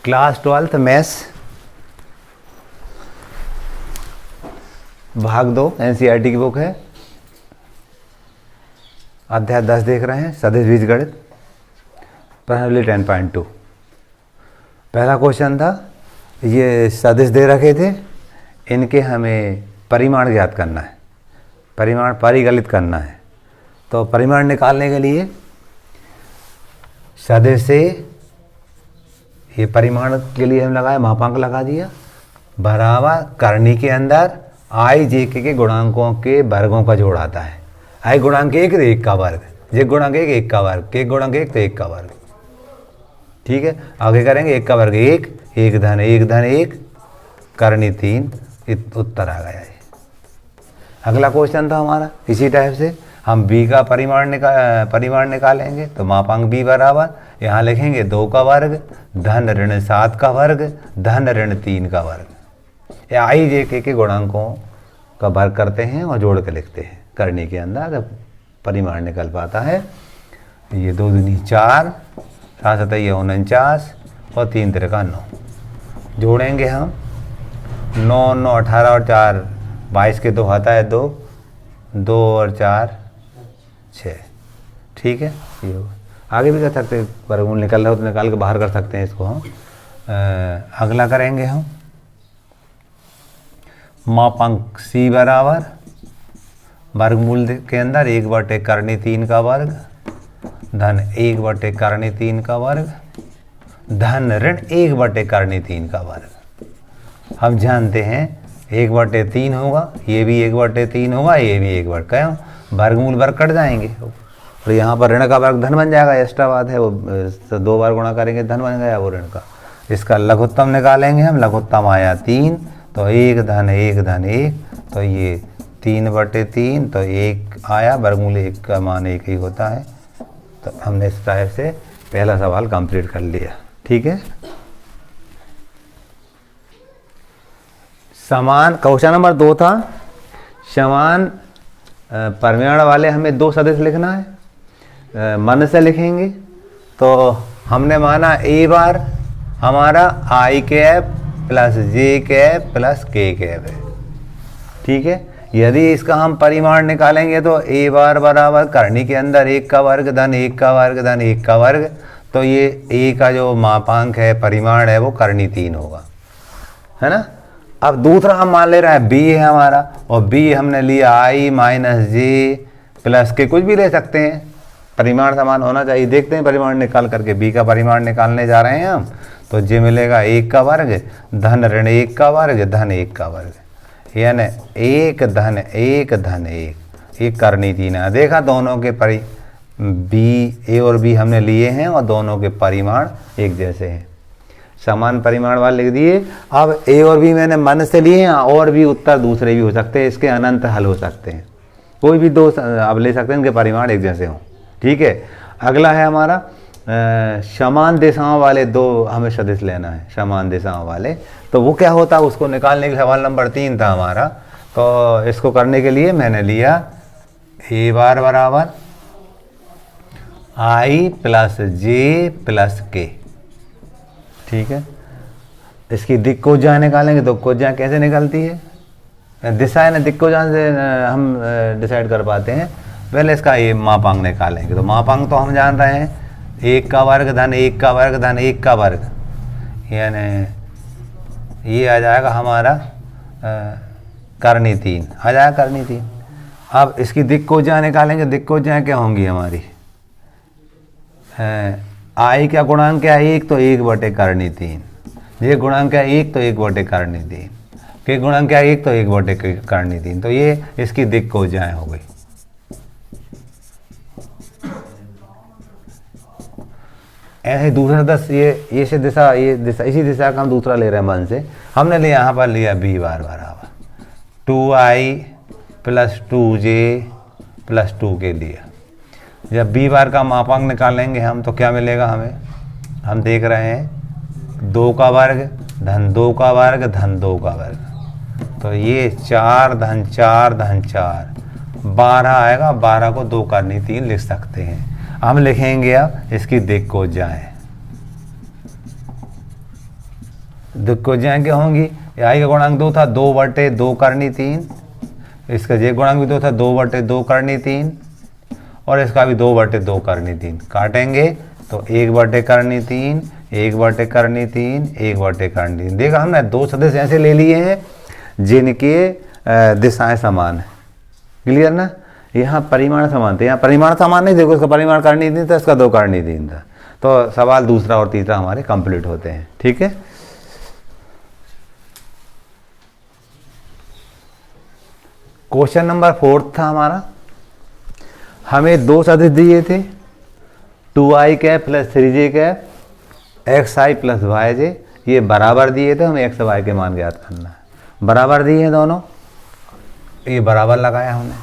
Class 12 maths भाग 2 NCERT की book है। अध्याय 10 देख रहे हैं, सदिश बीजगणित, प्रश्नावली 10.2। पहला क्वेश्चन था, ये सदिश दे रखे थे, इनके हमें परिमाण ज्ञात करना है, परिमाण परिकलित करना है। तो परिमाण निकालने के लिए सदिश से ये परिमाण के लिए हम लगाए, मापांक लगा दिया, बराबर करनी के अंदर आई जे के गुणांकों के वर्गों का जोड़ आता है। आई गुणांक 1 तो 1 का वर्ग, जे गुणांक 1 1 का वर्ग, के गुणांक 1 तो 1 का वर्ग। ठीक है, आगे करेंगे 1 का वर्ग 1, 1 धन 1 करनी 3, उत्तर आ गया है। अगला क्वेश्चन था हमारा इसी टाइप से, हम b का परिमाण निकालेंगे। तो मापांक b बराबर यहाँ लिखेंगे 2 का वर्ग धन ऋण 7 का वर्ग धन ऋण 3 का वर्ग। या आई जे के गुणांकों का वर्ग करते हैं और जोड़ के लिखते हैं करने के अंदर, जब परिमाण निकल पाता है। ये 2 दूनी 4, 7 7 49 और 3 3 9। जोड़ेंगे हम 9 9 18 और 4 22 के 2 आता है 2, 2 और 4 6। ठीक है, ये होगा। आगे भी कर सकते हैं, वर्गमूल निकल रहा हो तो निकाल के बाहर कर सकते हैं इसको हम। अगला करेंगे हम मापांक c बराबर वर्गमूल के अंदर 1 करनी 3 का वर्ग धन 1 करनी 3 का वर्ग धन ऋण 1 करनी 3 का वर्ग। हम जानते हैं 1/3 होगा, ये भी 1/3 होगा, ये भी 1 क्यों, वर्गमूल वर्ग कट जाएंगे और यहाँ पर ऋण का वर्ग धन बन जाएगा। एक्स्ट्रा बात है, वो 2 बार गुणा करेंगे धन बन गया वो ऋण का। इसका लघुत्तम निकालेंगे हम, लघुत्तम आया 3, तो 1 धन 1, तो ये 3/3, तो 1 आया, वर्गमूल 1 का मान 1 ही होता है। तो हमने इस टाइप से पहला सवाल कंप्लीट कर लिया। ठीक है, समान क्वेश्चन नंबर 2 था, समान परिमाण वाले हमें 2 सदिश लिखना है। मन से लिखेंगे तो हमने माना a बार हमारा i cap plus j cap plus k cap है। ठीक है, यदि इसका हम परिमाण निकालेंगे तो a बार बराबर करनी के अंदर 1 का वर्ग धन 1 का वर्ग धन 1 का वर्ग, तो ये a का जो मापांक है, परिमाण है, वो करनी 3 होगा, है ना। अब दूसरा हम मान ले रहे हैं b है हमारा, और b हमने लिया i माइनस जे प्लस के, कुछ भी ले सकते हैं, परिमाण समान होना चाहिए। देखते हैं परिमाण निकाल करके, b का परिमाण निकालने जा रहे हैं हम। तो जे मिलेगा 1 का वर्ग धन ऋण 1 का वर्ग धन 1 का वर्ग, यानी 1 धन 1 धन 1, ये करनी 3 है। देखा दोनों के b a और b हमने लिए हैं और दोनों के परिमाण एक जैसे हैं, समान परिमाण वाले लिख दिए। अब a और b मैंने मन से लिए हैं, और भी उत्तर दूसरे भी हो सकते हैं, इसके अनंत हल हो सकते हैं, कोई भी 2 अब ले सकते हैं, इनके परिमाण एक जैसे हों। ठीक है, अगला है हमारा समान दिशाओं वाले 2 हमें सदिश लेना है, समान दिशाओं वाले। तो वो क्या होता है, उसको निकालने के सवाल नंबर 3 था हमारा। तो इसको करने के लिए मैंने लिया a बार बराबर i प्लस जे प्लस के। ठीक है, इसकी दिक् कोज्या निकालेंगे तो कोज्या कैसे निकलती है, दिशा है ना, दिक् कोज्या से हम डिसाइड कर पाते हैं। पहले इसका ये मापांक निकालेंगे, तो मापांक तो हम जान रहे हैं 1 का वर्ग धन 1 का वर्ग धन 1 का वर्ग, यानी ये आ जाएगा हमारा करनी 3 आ जाएगा, करनी 3। अब इसकी दिक् कोज्या निकालेंगे, दिक् कोज्या क्या होंगी हमारी, आई का गुणांक क्या है 1, तो 1 करनी 3, ये गुणांक क्या है 1, तो 1 करनी 3, के गुणांक क्या है 1, तो 1 करनी 3। तो ये इसकी दिक् कोज्याएं हो गई। ऐसे दूसरा 10 ये से दिशा, ये दिशा, इसी दिशा का हम दूसरा ले रहे हैं मन से। हमने लिया यहाँ पर लिया b बार बराबर 2i प्लस 2j प्लस 2 के लिया। जब b बार का मापांक निकालेंगे हम तो क्या मिलेगा हमें, हम देख रहे हैं 2 का वर्ग धन 2 का वर्ग धन 2 का वर्ग, तो ये 4 धन 4 धन 4 12 आएगा, 12 को 2 करनी 3 लिख सकते हैं। हम लिखेंगे अब इसकी दिक् कोज्याएं, दिक्कतें क्या होंगी, आई का गुणांक 2 था, 2/2 करनी 3, इसका जे गुणांक भी 2 था, 2/2 करनी 3, और इसका भी 2/2 करनी 3। काटेंगे तो 1/2 करनी 3, 1/2 करनी 3, 1/2 करनी 3। देखा हमने दो सदस्य ऐसे ले लिए हैं जिनके दिशाएं समान है। क्लियर ना, यहाँ परिमाण समान थे, यहाँ परिमाण समान नहीं, देखो इसका परिमाण करनी 3 था, इसका 2 करनी 3 था। तो सवाल दूसरा और तीसरा हमारे कंप्लीट होते हैं। ठीक है, क्वेश्चन नंबर 4 था हमारा। हमें दो सदिश दिए थे, 2i cap plus 3j cap xi plus yj, ये बराबर दिए थे, हमें x y के मान ज्ञात करना है। बराबर दिए हैं दोनों, ये बराबर लगाया हमने।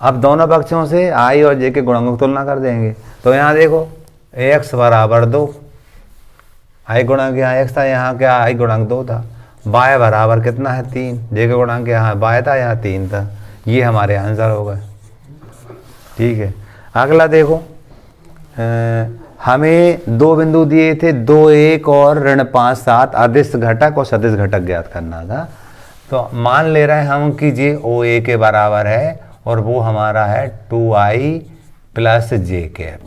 अब दोनों पक्षों से i और j के गुणांकों की तुलना कर देंगे। तो यहाँ देखो x बराबर 2, i गुणांक यहाँ x था, यहाँ क्या i गुणांक 2 था, y बराबर कितना है 3, j के गुणांक यहाँ y था, यहाँ 3 था। ये हमारे आंसर हो गए। ठीक है, अगला देखो, हमें दो बिंदु दिए थे, 2 1 और ऋण 5 7, अदिश घटक और सदिश घटक ज्ञात करना था। तो मान ले रहे हैं हम कि जे OA के बराबर है और वो हमारा है 2i प्लस j कैप,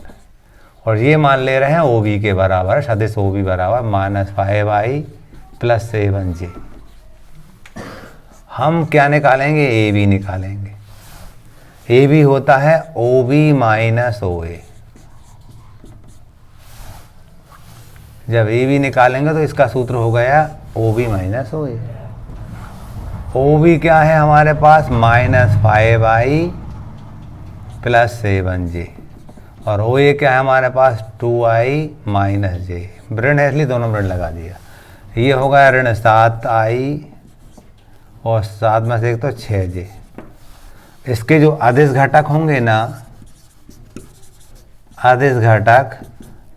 और ये मान ले रहे हैं OB के बराबर, सदिश OB बराबर -5i प्लस 7j। हम क्या निकालेंगे, AB निकालेंगे। AB होता है OB माइनस OA। जब AB निकालेंगे तो इसका सूत्र हो गया OB माइनस OA। OB क्या है हमारे पास, -5i प्लस 7j, और OA क्या है हमारे पास, 2i माइनस j। ऋण है इसलिए दोनों ऋण लगा दिया। ये हो गया ऋण 7i और 7 में से एक तो 6j। इसके जो अदिश घटक होंगे ना, अदिश घटक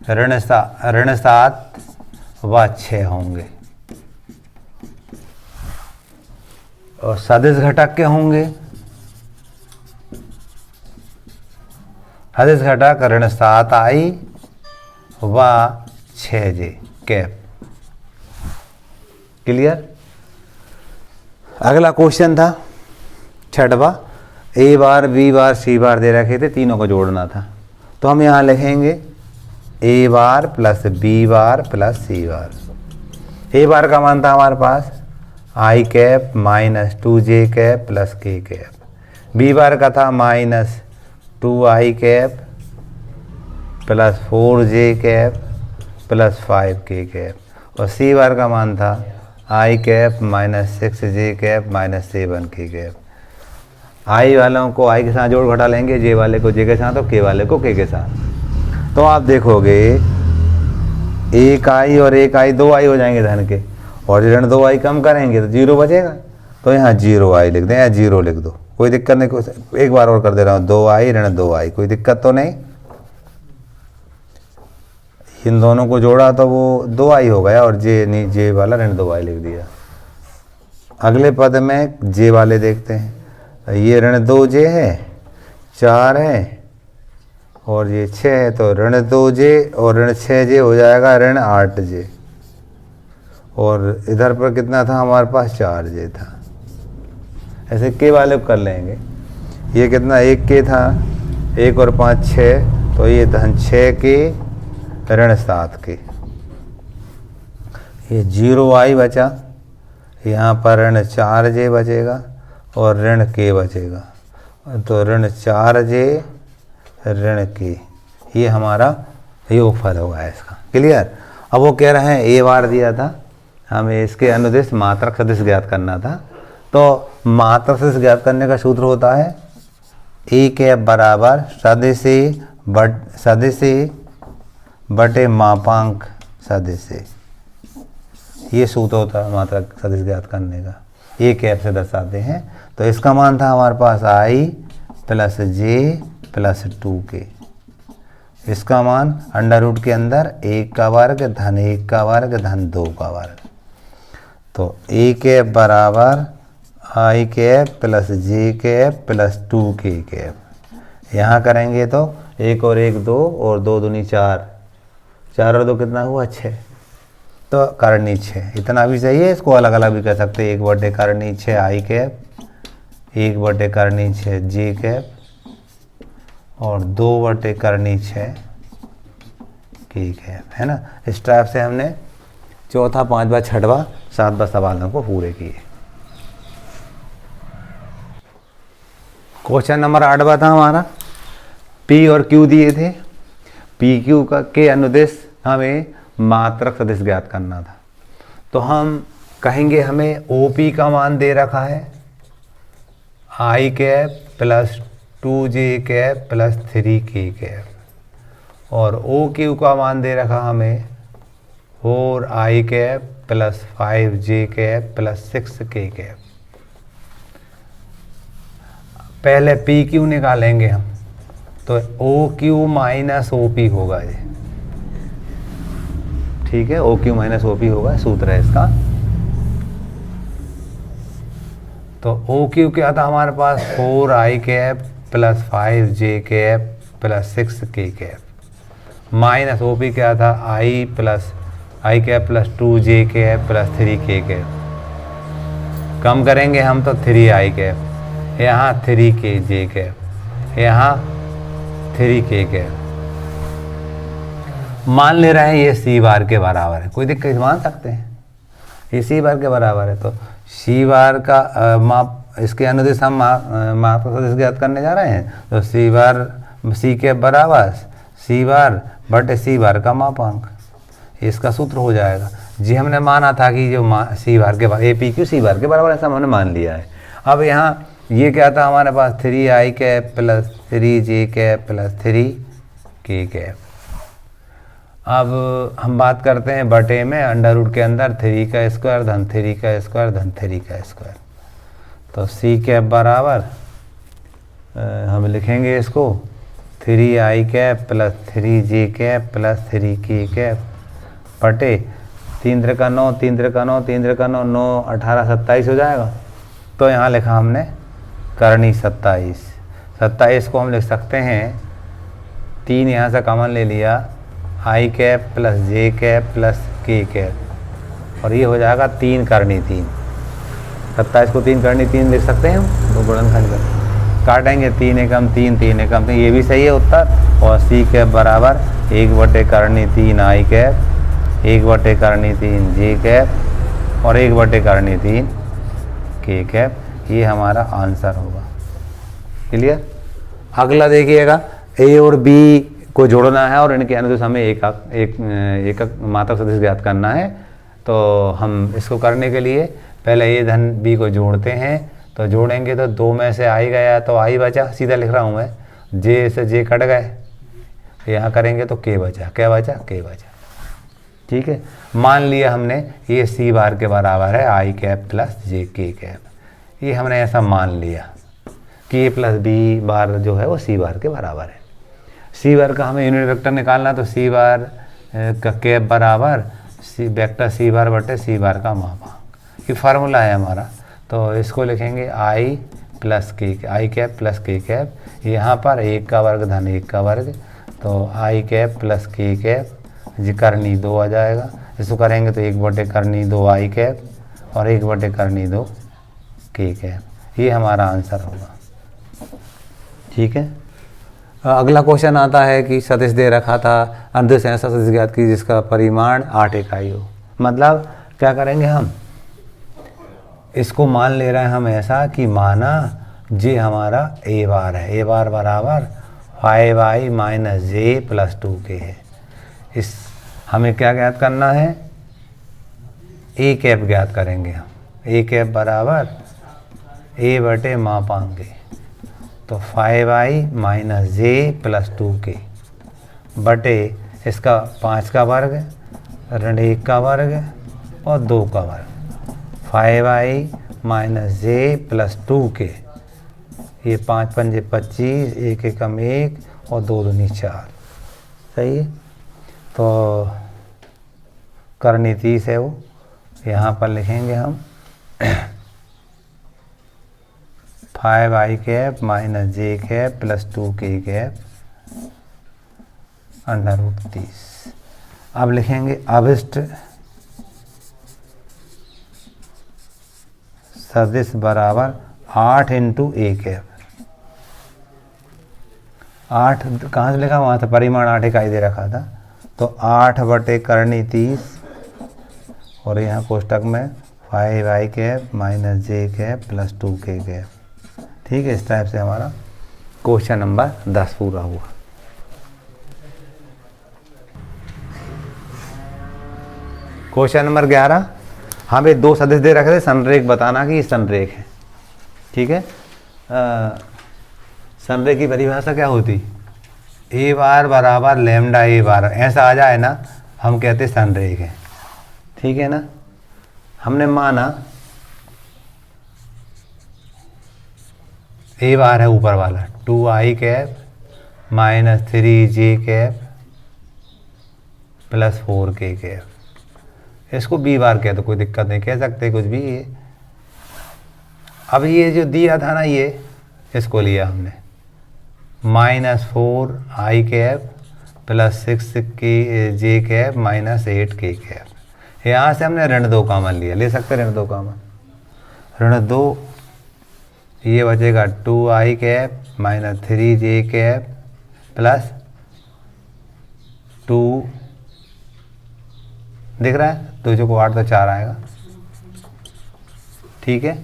ऋण 7 व 6 होंगे, और सदिश घटक के होंगे, अदिश घटक ऋण 7i व 6j कैप। क्लियर। अगला क्वेश्चन था 6वां, A bar B bar C बार दे रखे थे, तीनों को जोड़ना था। तो हम यहाँ लिखेंगे A bar plus B bar plus C bar. A बार का मान था हमारे पास i cap minus 2j cap plus k cap. B बार का था minus 2i cap plus 4j cap plus 5k cap, और C बार का मान था i cap minus 6j cap minus 7k cap. i वालों को i के साथ जोड़ घटा लेंगे, j वाले को j के साथ और k वाले को k के साथ। तो आप देखोगे एक i और एक i 2i हो जाएंगे धन के, और ऋण 2i कम करेंगे तो 0 बचेगा। तो यहाँ 0i लिख दें या 0 लिख दो, कोई दिक्कत नहीं। एक बार और कर दे रहा हूँ, 2i ऋण 2i, कोई दिक्कत तो नहीं। इन दोनों को जोड़ा तो वो 2i हो गया, और j वाला ऋण 2i लिख दिया। अगले पद में j वाले देखते हैं। ये ऋण 2j है, 4 है, और ये 6 है, तो ऋण 2j और ऋण 6j हो जाएगा ऋण 8j, और इधर पर कितना था हमारे पास, 4j था। ऐसे k वाले कर लेंगे। ये कितना, 1k था, 1 और 5 6, तो ये धन 6k ऋण 7k। ये 0i बचा, यहाँ पर ऋण 4j बचेगा और ऋण k बचेगा, तो ऋण 4j ऋण k, ये हमारा योगफल होगा इसका। क्लियर। अब वो कह रहे हैं A बार दिया था, हमें इसके अनुदिश मात्रक सदिश ज्ञात करना था। तो मात्रक सदिश ज्ञात करने का सूत्र होता है A कैप बराबर सदिश बटे मापांक सदिश। ये सूत्र होता है मात्रक सदिश ज्ञात करने का, A कैप से दर्शाते हैं। तो इसका मान था हमारे पास i plus j plus 2k। इसका मान अंडर रूट के अंदर 1 का वर्ग धन 1 का वर्ग धन 2 का वर्ग। तो A कैप बराबर i cap plus j cap plus 2k cap. यहाँ करेंगे तो 1 और 1 2, और 2 दूनी 4, 4 और 2 कितना हुआ 6। तो करनी 6, इतना भी सही है। इसको अलग अलग भी कह सकते हैं, 1 करनी 6 आई कैप, 1 करनी 6 जे कैप और 2 करनी 6 के कैप, है ना। इस टाइप से हमने चौथा, 5वां, 6वां, 7वां सवालों को पूरे किए। क्वेश्चन नंबर 8वां था हमारा, पी और क्यू दिए थे। पी क्यू के अनुदेश हमें मात्रक सदिश ज्ञात करना था। तो हम कहेंगे हमें ओ पी का मान दे रखा है I cap plus 2j cap plus 3k cap, और ओ क्यू का मान दे रखा हमें 4i cap plus 5j cap plus 6k cap. पहले पी क्यू निकालेंगे हम, तो O Q minus O P होगा ये, ठीक है। O Q minus O P होगा, सूत्र है इसका। तो ओ क्यू क्या था हमारे पास, 4i cap plus 5j cap plus 6k cap, minus O P क्या था, I cap plus 2j cap plus 3k cap. कम करेंगे हम तो 3i कैप, यहाँ 3k j कैप, यहाँ 3k कैप। मान ले रहे हैं ये सी बार के बराबर है, कोई दिक्कत मान सकते हैं, ये सी बार के बराबर है। तो सी बार का माप, इसके अनुदेश हम माप सदिश ज्ञात करने जा रहे हैं। तो सी बार सी के बराबर सी बार बटे सी बार का मापांक, इसका सूत्र हो जाएगा। जी हमने माना था कि जो सी बार के बराबर, ए पी क्यू सी बार के बराबर, ऐसा हमने मान लिया है। अब यहाँ ये क्या था हमारे पास, 3i cap plus 3j cap plus 3k cap. अब हम बात करते हैं बटे में, अंडर रूट के अंदर 3 का स्क्वायर धन 3 का स्क्वायर धन 3 का स्क्वायर। तो सी कैप बराबर हम लिखेंगे इसको 3i cap plus 3j cap plus 3k cap बटे 3 त्रिका 9, 3 त्रिका 9, 3 त्रिका 9, 9 18 27 हो जाएगा। तो यहाँ लिखा हमने करनी 27 को हम लिख सकते हैं, 3 यहाँ से कॉमन ले लिया, आई कैप प्लस जे कैप प्लस के कैप, और ये हो जाएगा 3 करनी 3। 27 को 3 करनी 3 लिख सकते हैं हम, दो गुणनखंड कर काटेंगे, 3 एकम 3, 3 एकम 3, ये भी सही है उत्तर। और सी कैप बराबर 1 करनी 3 आई कैप, 1 करनी 3 जे कैप और 1 करनी 3 के कैप। ये हमारा आंसर होगा। क्लियर। अगला देखिएगा, ए और बी को जोड़ना है और इनके अनुदेश हमें एक मात्रक सदिश ज्ञात करना है। तो हम इसको करने के लिए पहले ए धन बी को जोड़ते हैं। तो जोड़ेंगे तो 2 में से आई गया तो आई बचा, सीधा लिख रहा हूँ मैं, जे से जे कट गए, यहाँ करेंगे तो के बचा, क्या बचा, के बचा, ठीक है। मान लिया हमने ये सी बार के बराबर है आई कैप प्लस जे के कैप, ये हमने ऐसा मान लिया कि ए प्लस बी बार जो है वो सी बार के बराबर है। सी बार का हमें यूनिट वेक्टर निकालना, तो सी बार का कैप बराबर सी वेक्टर सी बार बटे सी बार का मापांक, ये फार्मूला है हमारा। तो इसको लिखेंगे आई प्लस के, आई कैप प्लस के कैप, यहाँ पर 1 का वर्ग धन 1 का वर्ग, तो आई कैप प्लस के कैप जी करनी 2 आ जाएगा। इसको करेंगे तो 1 करनी 2 आई कैप और 1 करनी 2 के कैप, ये हमारा आंसर होगा। ठीक है। अगला क्वेश्चन आता है कि सदिश दे रखा था, अनुदेश ऐसा सदिश ज्ञात की जिसका परिमाण 8 इकाई हो। मतलब क्या करेंगे हम, इसको मान ले रहे हैं हम ऐसा कि माना जे हमारा ए बार है, ए बार बराबर 5i माइनस जे प्लस 2k है। इस हमें क्या ज्ञात करना है, ए कैप ज्ञात करेंगे हम। ए कैप बराबर ए बटे मापांक के, तो 5i माइनस जे प्लस 2k बटे इसका 5 का वर्ग ऋण 1 का वर्ग और 2 का वर्ग, 5i माइनस जे प्लस 2k, ये 5 पंजे 25, 1 एकम 1 और 2 दूनी 4, सही है। तो करनी 30 है वो, यहाँ पर लिखेंगे हम 5i cap minus J cap plus 2k cap under root 30। अब लिखेंगे अभिष्ट सदिश बराबर 8 इंटू ए कैप। 8 कहाँ से लिखा, वहाँ से परिमाण 8 इकाई दे रखा था, तो 8 बटे करनी 30 और यहाँ कोष्टक में 5 आई cap minus J cap plus 2 के कैप। ठीक है, इस टाइप से हमारा क्वेश्चन नंबर 10 पूरा हुआ। क्वेश्चन नंबर 11, हमें दो सदिश दे रखे थे, संरेख बताना कि ये संरेख है। ठीक है, संरेख की परिभाषा क्या होती, ए बार बराबर लैम्डा ए बार, ऐसा आ जाए ना हम कहते संरेख है। ठीक है ना, हमने माना ए बार है ऊपर वाला 2 आई कैप माइनस 3 जे कैप प्लस 4 के कैप, इसको बी बार कह तो कोई दिक्कत नहीं, कह सकते कुछ भी ये। अब ये जो दिया था ना, ये इसको लिया हमने माइनस 4 आई कैप प्लस 6 के जे कैप माइनस 8 के कैप। यहाँ से हमने ऋण 2 कॉमन लिया, ले सकते ऋण 2 कॉमन, ऋण 2, ये बचेगा 2 आई कैप माइनस 3 जे कैप प्लस 2, दिख रहा है, 2 को 8 तो 4 आएगा। ठीक है,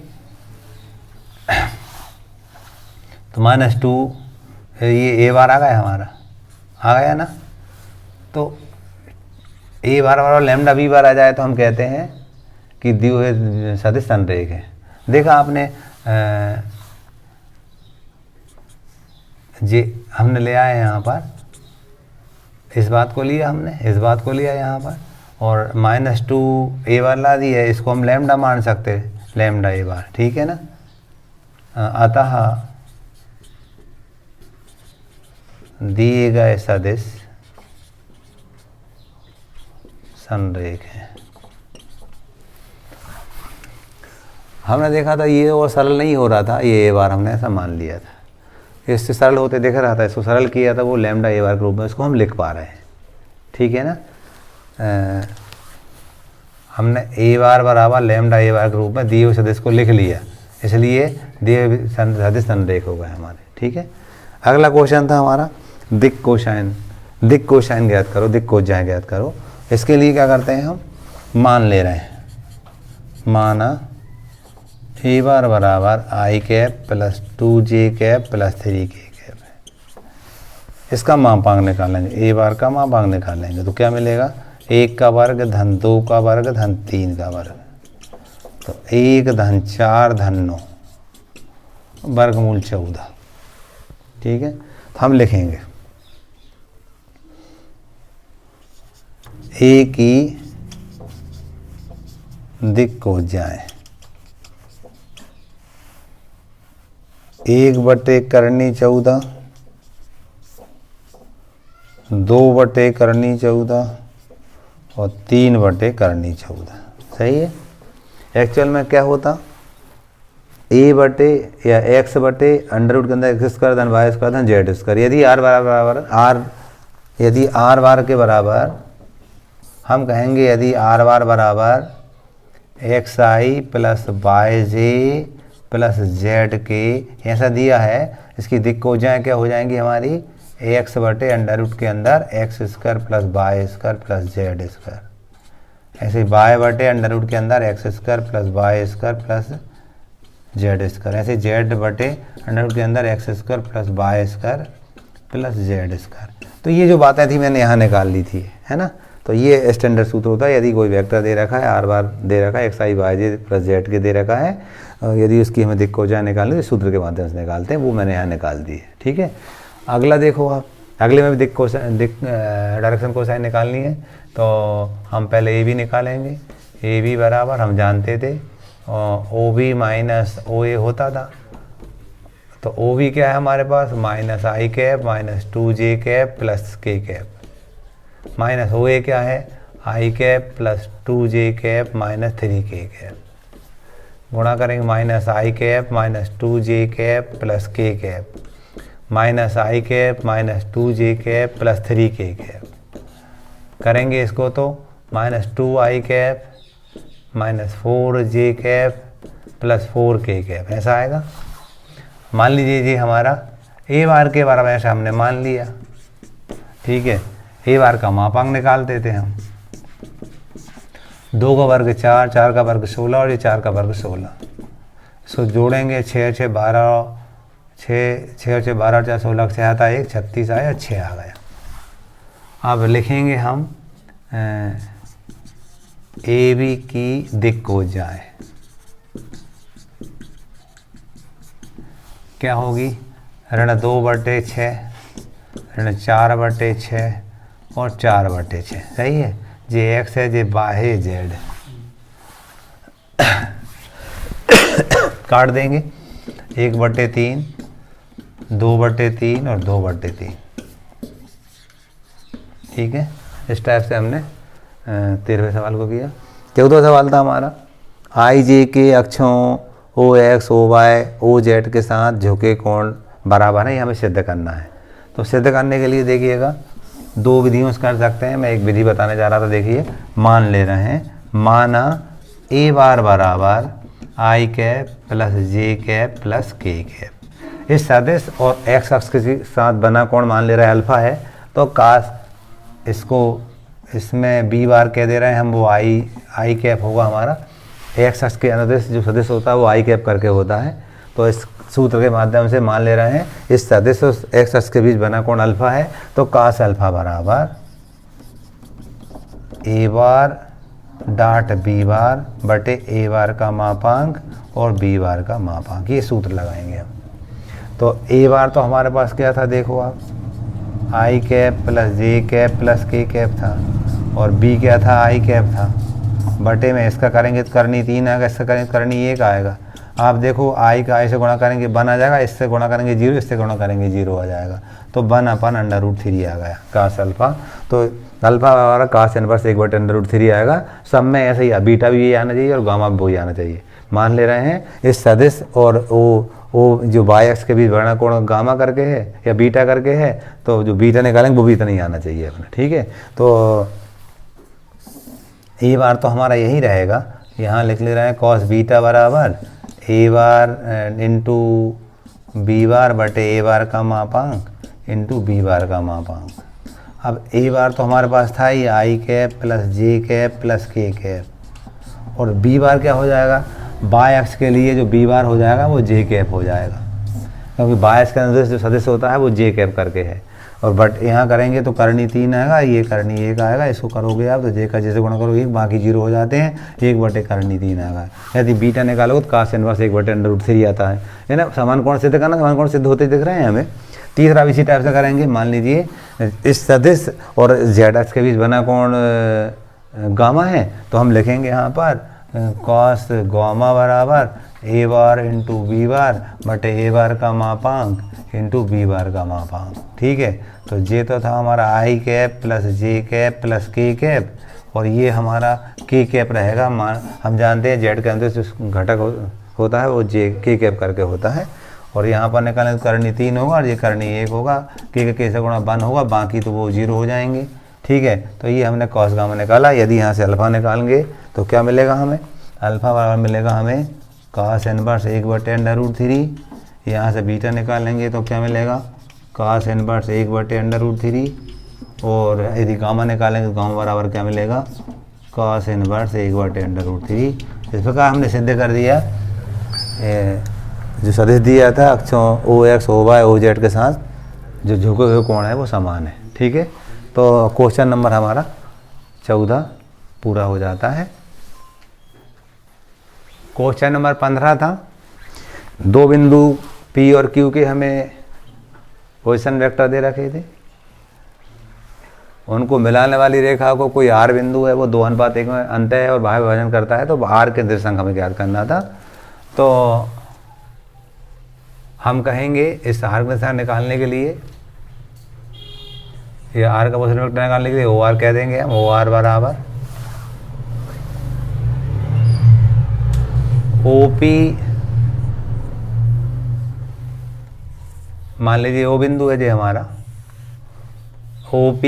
तो माइनस 2, ये ए बार आ गया हमारा, आ गया ना, तो ए बार बराबर लैम्डा बी बार आ जाए तो हम कहते हैं कि द्विविध सदिश संरेख है। देखा आपने, जे हमने ले आए यहाँ पर, इस बात को लिया हमने, इस बात को लिया यहाँ पर, और माइनस 2 ए बार ला दी है, इसको हम लैम्डा मान सकते हैं, लैम्डा ए बार। ठीक है ना, अतः दिए गए सदिश संरेख है। हमने देखा था ये और सरल नहीं हो रहा था, ये ए बार हमने ऐसा मान लिया था, इससे सरल होते दिख रहा था, इसको सरल किया था वो लैम्डा ए बार के रूप में, इसको हम लिख पा रहे हैं। ठीक है ना, हमने ए बार बराबर लैम्डा ए बार के रूप में दिए हुए सदिश को लिख लिया, इसलिए दिए हुए सदिश संरेख हो गए हमारे। ठीक है, अगला क्वेश्चन था हमारा दिक् कोसाइन। दिक् कोसाइन ज्ञात करो, दिक् कोसाइन ज्ञात करो। इसके लिए क्या करते हैं, हम मान ले रहे हैं, माना ए बार बराबर I cap plus 2 J cap plus 3 के कैप है। इसका मापांक निकालेंगे, ए बार का मापांक निकालेंगे तो क्या मिलेगा, 1 का वर्ग धन 2 का वर्ग धन 3 का वर्ग, तो 1 धन 4 धन 9 वर्गमूल 14। ठीक है, तो हम लिखेंगे ए की दिक् को जाए 1 बटे करनी 14, 2 बटे करनी 14 और 3 बटे करनी 14। सही है, एक्चुअल में क्या होता, ए बटे या एक्स बटे अंडर रूट के अंदर एक्स स्क्वायर धन वाई स्क्वायर धन जेड स्क्वायर। यदि आर बराबर आर, यदि आर बार के बराबर हम कहेंगे, यदि आर बार बराबर एक्स आई प्लस वाई जे प्लस जेड के ऐसा दिया है, इसकी दिक् को जाए क्या हो जाएंगी हमारी, एक्स बटे अंडर रूट के अंदर x square plus y square plus z square. ऐसे वाई बटे अंडर रूट के अंदर x square plus y square plus z square. ऐसे जेड बटे अंडर रूट के अंदर x square plus y square plus z square. तो ये जो बातें थी मैंने यहाँ निकाल ली थी, है ना। तो ये स्टैंडर्ड सूत्र होता है, यदि कोई वेक्टर दे रखा है, आर बार दे रखा है, एक्स आई वाई जे प्लस जेड के दे रखा है, यदि उसकी हमें दिक् को जाए निकालनी तो सूत्र के माध्यम से निकालते हैं, वो मैंने यहाँ निकाल दी है। ठीक है, अगला देखो आप, अगले में भी दिक् डायरेक्शन कोसाइन निकालनी है, तो हम पहले ए बी निकालेंगे। ए बी बराबर हम जानते थे ओ बी माइनस ओ ए होता था, तो ओ बी क्या है हमारे पास, माइनस आई कैप माइनस 2 जे कैप प्लस के कैप, माइनस ओ ए क्या है, I cap plus 2 J cap minus 3 के कैप, गुणा करेंगे माइनस आई कैप माइनस 2 जे कैप प्लस के कैप, माइनस आई कैप माइनस 2 जे कैप प्लस 3 के कैप करेंगे इसको, तो माइनस 2 आई कैप माइनस 4 जे कैप प्लस 4k कैप, ऐसा आएगा। मान लीजिए जी हमारा ए बार के बारे में ऐसा हमने मान लिया, ठीक है। ए बार का मापांक निकाल देते हैं हम। 2 का वर्ग 4, 4 का वर्ग 16 और ये 4 का वर्ग 16। इसको जोड़ेंगे 6 6 12, 6 6 12 4 16 से आता है 1, 36 आया, 6 आ गया। अब लिखेंगे हम ए बी की दिक् को जाए, क्या होगी, -2/6, -4/6 और 4/6, सही है। जे एक्स है, जे वाई है, जेड। काट देंगे 1/3, 2/3 और 2/3, ठीक है। इस टाइप से हमने 13वें सवाल को किया। 14वां सवाल था हमारा, आई जे के अक्षों O X, O Y, O Z के साथ झुके कोण बराबर है, ये हमें सिद्ध करना है। तो सिद्ध करने के लिए देखिएगा 2 विधियों से कर सकते हैं। मैं एक विधि बताने जा रहा था, देखिए मान ले रहे हैं, माना ए बार बराबर I cap plus J cap plus के कैप। इस सदिश और एक्स अक्ष के साथ बना कोण मान ले रहे हैं अल्फा है, तो काश इसको इसमें बी बार कह दे रहे हैं हम, वो आई कैप होगा हमारा। एक्स अक्ष के अनुदिश जो सदिश होता है वो आई कैप करके होता है। तो इस सूत्र के माध्यम से मान ले रहे हैं इस सदिश और एक्स अक्ष के बीच बना कोण अल्फा है, तो काश अल्फा बराबर ए बार डाट बी बार बटे ए बार का मापांक और बी बार का मापांक, ये सूत्र लगाएंगे हम। तो ए बार तो हमारे पास क्या था, देखो आप, आई कैप प्लस जे कैप प्लस के कैप था, और बी क्या था, आई कैप था। बटे में इसका करेंगे तो करनी 3 आएगा, इसका करेंगे तो करनी 1 आएगा। आप देखो आई का आई से गुणा करेंगे 1 आ जाएगा, इससे गुणा करेंगे 0, इससे गुणा करेंगे 0 आ जाएगा। तो 1/√3 आ गया काश अल्फा। तो अल्फा हमारा काश इनवर्स 1/√3 आएगा। सब में ऐसे ही, बीटा भी ये आना चाहिए और गामा भी वही आना चाहिए। मान ले रहे हैं इस सदिश और वो जो वाई एक्स के बीच बना कोण गामा करके है या बीटा करके है, तो जो बीटा निकालेंगे वो बीटा नहीं आना चाहिए अपना, ठीक है। तो ए बार तो हमारा यही रहेगा, यहाँ लिख ले रहे हैं कॉस बीटा बराबर ए बार इंटू बी बार बटे ए बार का मापांक इंटू बी बार का मापांक। अब ए बार तो हमारे पास था ही आई कैप प्लस जे कैप प्लस के कैप, और बी बार क्या हो जाएगा, बाय एक्स के लिए जो बी बार हो जाएगा वो जे कैप हो जाएगा, क्योंकि बाय एक्स का अनुदिश जो सदिश होता है वो जे कैप करके है। और बट यहाँ करेंगे तो करनी 3 आएगा, ये करनी 1 आएगा। इसको करोगे आप तो जे का जैसे गुणा करोगे 1, बाकी 0 हो जाते हैं, 1/करनी 3 आएगा। यदि बीटा निकालोगे तो काश इनवर्स 1/√3 आता है ना। समान कोण सिद्ध करना, समान कोण सिद्ध होते दिख रहे हैं हमें। तीसरा भी इसी टाइप से करेंगे। मान लीजिए इस सदिश और जेड एक्स के बीच बना कोण गामा है, तो हम लिखेंगे यहाँ पर कॉस गामा बराबर ए बार इंटू बी बार बटे ए बार का मापांक इंटू बी बार का मापांक, ठीक है। तो जे तो था हमारा आई कैप प्लस जे कैप प्लस के कैप, और ये हमारा के कैप रहेगा। हम जानते हैं जेड के अंदर जो घटक होता है वो जे के कैप करके होता है। और यहाँ पर निकालें तो करनी 3 होगा और ये करनी 1 होगा, के से गुणा 1 होगा, बाकी तो वो 0 हो जाएंगे, ठीक है। तो ये हमने कॉस गामा निकाला। यदि यहाँ से अल्फा निकालेंगे तो क्या मिलेगा हमें, अल्फा बराबर मिलेगा हमें कॉस इनवर्स 1/√3। यहाँ से बीटा निकालेंगे तो क्या मिलेगा, कॉस इनवर्स 1/√3। और यदि गामा निकालेंगे तो गामा बराबर क्या मिलेगा, कॉस इनवर्स 1/√3। इस प्रकार हमने सिद्ध कर दिया जो सदिश दिया था अक्षों O X O Y O Z के साथ जो झुके हुए कोण है वो समान है, ठीक है। तो क्वेश्चन नंबर हमारा 14 पूरा हो जाता है। क्वेश्चन नंबर 15 था, 2 बिंदु P और Q के हमें पोजीशन वेक्टर दे रखे थे, उनको मिलाने वाली रेखा को कोई R बिंदु है, वो 2:1 में अंत है और बाह्य विभाजन करता है, तो R के निर्देशांक हमें ज्ञात करना था। तो हम कहेंगे इस R का निर्देशांक निकालने के लिए, ये R का पोजीशन वेक्टर निकालने के लिए OR कह देंगे हम। OR बराबर OP, मान लीजिए O बिंदु है जो हमारा, OP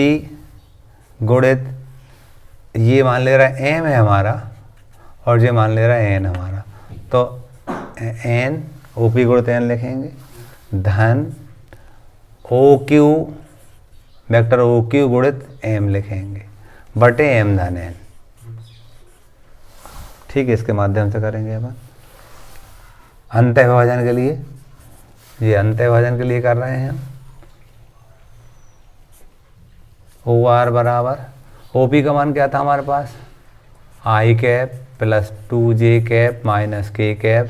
गुणित ये मान ले रहा है M है हमारा, और ये मान ले रहा है N हमारा। तो एन, ओ पी गुणित एन लिखेंगे, धन O Q, vector O Q गुणित एम लिखेंगे, बटे एम धन एन। ठीक है, इसके माध्यम से करेंगे अपन अंतः विभाजन के लिए। ये अंतः विभाजन के लिए कर रहे हैं हम। ओ आर बराबर ओ पी का मान क्या था हमारे पास, I cap plus 2j cap minus k cap,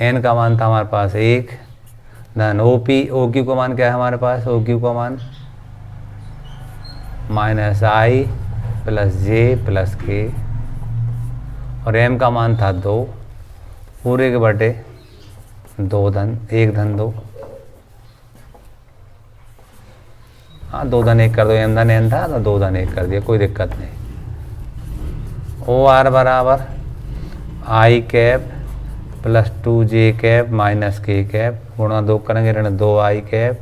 N का मान था हमारे पास 1, धन ओ पी, ओ क्यू का मान क्या है हमारे पास, ओ क्यू का मान माइनस आई प्लस जे प्लस के, और एम का मान था 2, पूरे के बटे 2 धन 1 धन 2। हाँ 2 धन 1 कर दो, एम धन एन था तो 2 धन 1 कर दिया, कोई दिक्कत नहीं। ओ आर बराबर I cap plus 2j cap minus k cap, गुणा 2 करेंगे, ऋण 2i कैप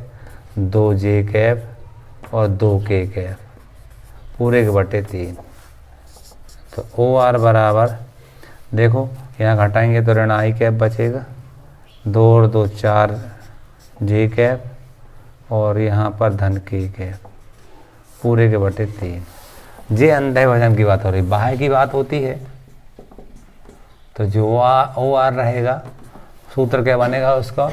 2j कैप और 2k कैप, पूरे के बटे 3। तो ओ आर बराबर देखो यहाँ घटाएंगे तो ऋण आई कैप बचेगा, 2 और 2 4 जे कैप, और यहाँ पर धन k कैप, पूरे के बटे 3। जे अंतः विभाजन की बात हो रही, बाह्य की बात होती है तो जो ओ आर रहेगा, सूत्र क्या बनेगा उसका,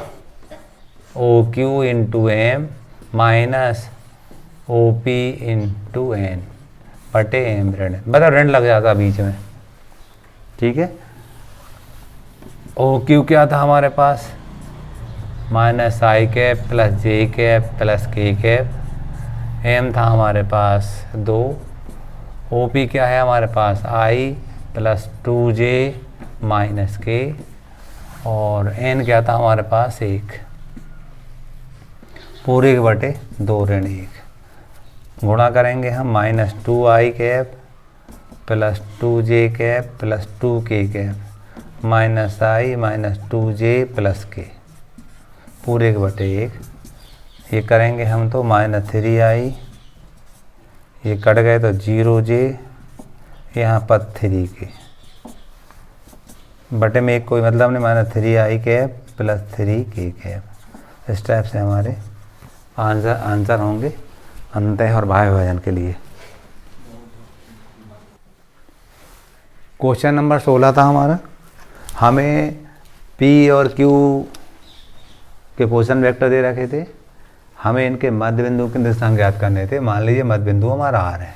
O Q into M minus O P into N बटे एम ऋण, मतलब ऋण लग जाता बीच में। ठीक है, ओ क्यू क्या था हमारे पास, माइनस आई कैप प्लस जे कैप प्लस के कैप, एम था हमारे पास 2, ओ पी क्या है हमारे पास, आई प्लस 2j माइनस के, और एन क्या था हमारे पास 1, पूरे के बटे 2 ऋण 1। गुणा करेंगे हम, minus 2i cap plus 2j cap plus 2k cap minus I minus 2j plus k, पूरे के बटे 1। ये करेंगे हम तो माइनस 3i, ये कट गए तो 0j, यहाँ पर 3k, बटे में एक कोई मतलब नहीं, minus 3i cap plus 3k cap. इस टाइप से हमारे आंसर होंगे अंतः और बाह्य विभाजन के लिए। क्वेश्चन नंबर 16 था हमारा, हमें P और Q के पोजीशन वेक्टर दे रखे थे, हमें इनके मध्य बिंदु के निर्देशांक ज्ञात करने थे। मान लीजिए मध्य बिंदु हमारा R है,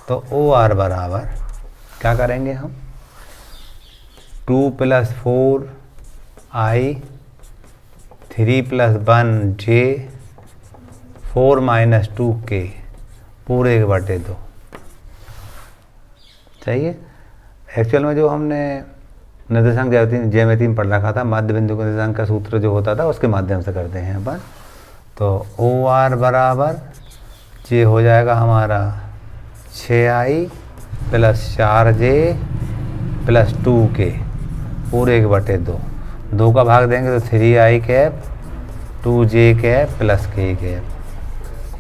तो ओ आर बराबर क्या करेंगे हम, 2 + 4i 3 + 1j 4 - 2k, पूरे के बटे 2। चाहिए एक्चुअल में जो हमने निर्देशांक ज्यामिति में पढ़ रखा था, मध्य बिंदु के निर्देशांक का सूत्र जो होता था उसके माध्यम से करते हैं अपन। तो ओ आर बराबर ये हो जाएगा हमारा 6i + 4j + 2k, पूरे के बटे 2। 2 का भाग देंगे तो 3i cap 2j cap plus k cap,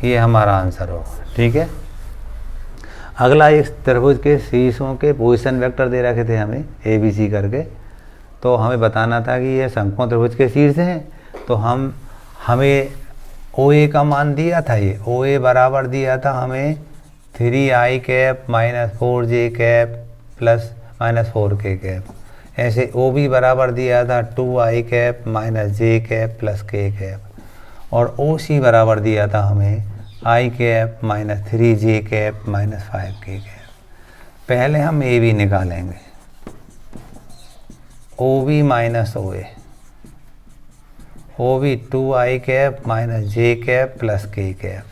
ये हमारा आंसर होगा। ठीक है, अगला इस त्रिभुज के शीर्षों के पोजीशन वेक्टर दे रखे थे हमें ABC करके, तो हमें बताना था कि ये शंकुओं त्रिभुज के शीर्ष हैं। तो हमें OA का मान दिया था, ये OA बराबर दिया था हमें 3i cap minus 4j cap plus minus 4k cap. ऐसे OB बराबर दिया था 2i cap minus j cap plus k cap, और OC बराबर दिया था हमें i cap minus 3j cap minus 5k cap. पहले हम AB निकालेंगे, OB minus OA, OB 2i cap minus j cap plus k cap.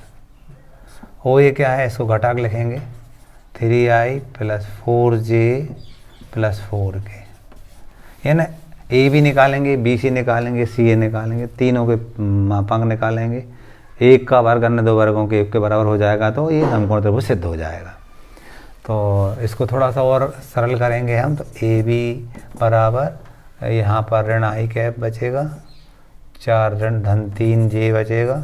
OA क्या है, इसको घटा के लिखेंगे 3i plus 4j plus 4k। यानी AB निकालेंगे, BC निकालेंगे, CA निकालेंगे, तीनों के मापांक निकालेंगे, एक का वर्ग अन्य 2 वर्गों के 1 के बराबर हो जाएगा, तो ये समकोण त्रिभुज सिद्ध हो जाएगा। तो इसको थोड़ा सा और सरल करेंगे हम, तो AB बराबर यहाँ पर ऋण i कैप बचेगा, 4 ऋण धन 3j बचेगा,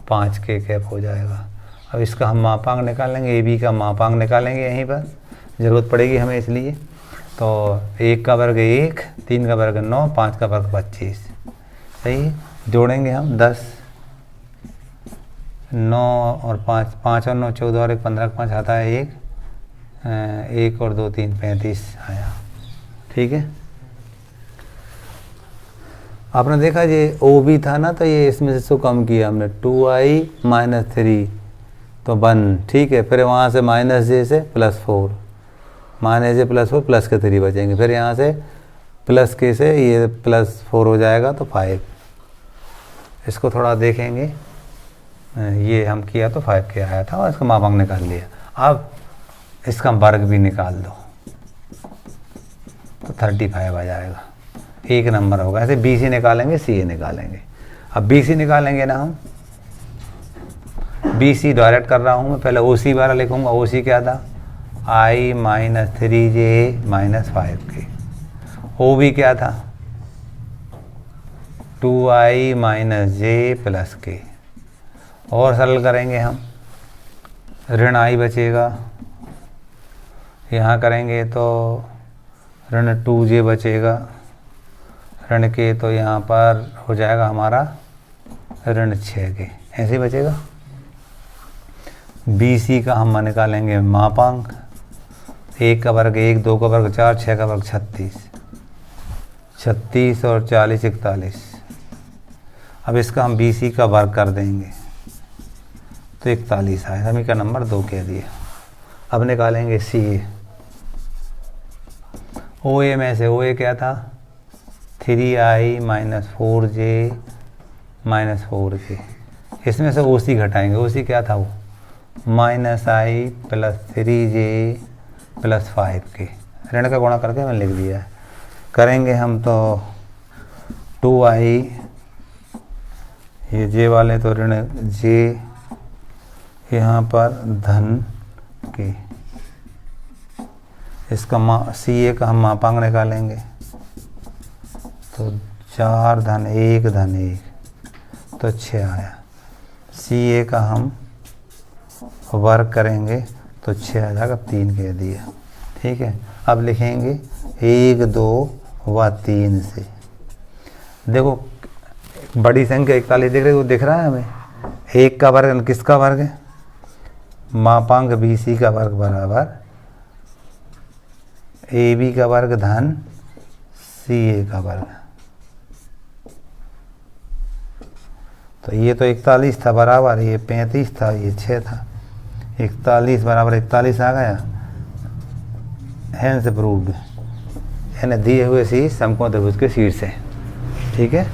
5k कैप हो जाएगा। अब इसका हम मापांक निकालेंगे, AB का मापांक निकालेंगे, यहीं पर ज़रूरत पड़ेगी हमें इसलिए। तो 1 का वर्ग 1, 3 का वर्ग 9, 5 का वर्ग 25। सही, जोड़ेंगे हम 10, 9 और 5, 5 और 9 14 और 1 15 का 5 आता है 1 और 2 3 35 आया। ठीक है, आपने देखा ये ओ भी था ना, तो ये इसमें से इसको कम किया हमने, 2i - 3 तो 1। ठीक है, फिर वहाँ से -j से +4, -j +4 प्लस के 3 बचेंगे, फिर यहाँ से प्लस के से ये +4 हो जाएगा तो 5। इसको थोड़ा देखेंगे, ये हम किया तो 5 के आया था और इसका मापांक निकाल लिया। अब इसका वर्ग भी निकाल दो तो 35 आ जाएगा, 1 नंबर होगा। ऐसे BC निकालेंगे, CA निकालेंगे। अब BC निकालेंगे ना हम, BC डायरेक्ट कर रहा हूँ मैं, पहले OC वाला लिखूँगा। OC क्या था, I - 3j - 5k। OB क्या था, 2i - j + k। और सरल करेंगे हम, ऋण i बचेगा, यहाँ करेंगे तो ऋण 2j बचेगा, ऋण के तो यहाँ पर हो जाएगा हमारा ऋण 6k, ऐसे बचेगा। BC का हम निकालेंगे मापांक, 1 का वर्ग 1, 2 का वर्ग 4, 6 का वर्ग 36, 36 और 40 41। अब इसका हम BC का वर्ग कर देंगे तो 41 आएगा, हमें का नंबर 2 कह दिया। अब निकालेंगे CA। OA में से OA क्या था, 3i - 4j - 4k। इसमें से OC घटाएंगे, OC क्या था वो, -i + 3j + 5k। ऋण का गुणा करके मैंने लिख दिया है। करेंगे हम तो 2i, ये j वाले तो ऋण j, यहाँ पर धन के, इसका CA का हम मापांक निकालेंगे तो 4 धन 1 धन 1 तो 6 आया। CA का हम वर्ग करेंगे तो 6 आ जाएगा, 3 कह दिया। ठीक है, अब लिखेंगे 1 2 व 3 से। देखो बड़ी संख्या 41 दिख रही है, वो दिख रहा है हमें। 1 का वर्ग किसका वर्ग है, मापांक BC का वर्ग बराबर AB का वर्ग धन CA का वर्ग। तो ये तो 41 था बराबर, ये 35 था, ये 6 था। 41 बराबर 41 आ गया, हैंस प्रूव्ड, यानी दिए हुए सी समकोण त्रिभुज के शीर्ष है। ठीक है।